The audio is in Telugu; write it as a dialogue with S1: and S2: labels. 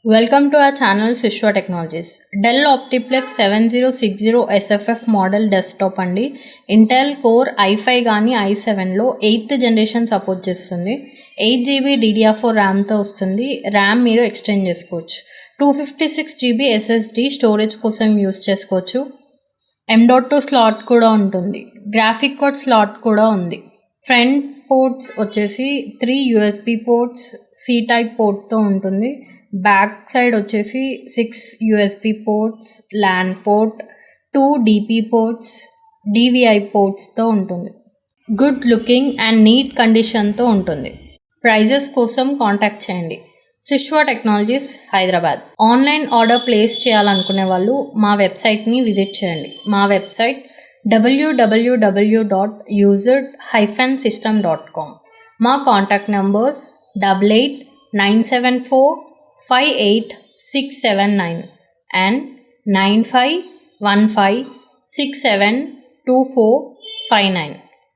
S1: Welcome to our channel Sishwa Technologies. Dell Optiplex 7060 SFF model desktop అండి. Intel Core i5 కానీ i7లో 8th జనరేషన్ సపోర్ట్ చేస్తుంది. 8GB DDR4 ర్యామ్తో వస్తుంది. ర్యామ్ మీరు ఎక్స్టెండ్ చేసుకోవచ్చు. 256GB SSD స్టోరేజ్ కోసం యూస్ చేసుకోవచ్చు. M.2 స్లాట్ కూడా ఉంటుంది. గ్రాఫిక్ కార్డ్ స్లాట్ కూడా ఉంది. ఫ్రంట్ పోర్ట్స్ వచ్చేసి 3 USB పోర్ట్స్ C టైప్ పోర్ట్తో ఉంటుంది. బ్యాక్ సైడ్ వచ్చేసి 6 USB ports, LAN port, 2 DP ports, DVI పోర్ట్స్తో ఉంటుంది. గుడ్ లుకింగ్ అండ్ నీట్ కండిషన్తో ఉంటుంది. ప్రైజెస్ కోసం కాంటాక్ట్ చేయండి. Sishwa technologies, Hyderabad. Online order place చేయాలనుకునే వాళ్ళు మా వెబ్సైట్ని విజిట్ చేయండి. మా వెబ్సైట్ www.used-system.com. మా కాంటాక్ట్ నంబర్స్ 8897458679 and 9515672459.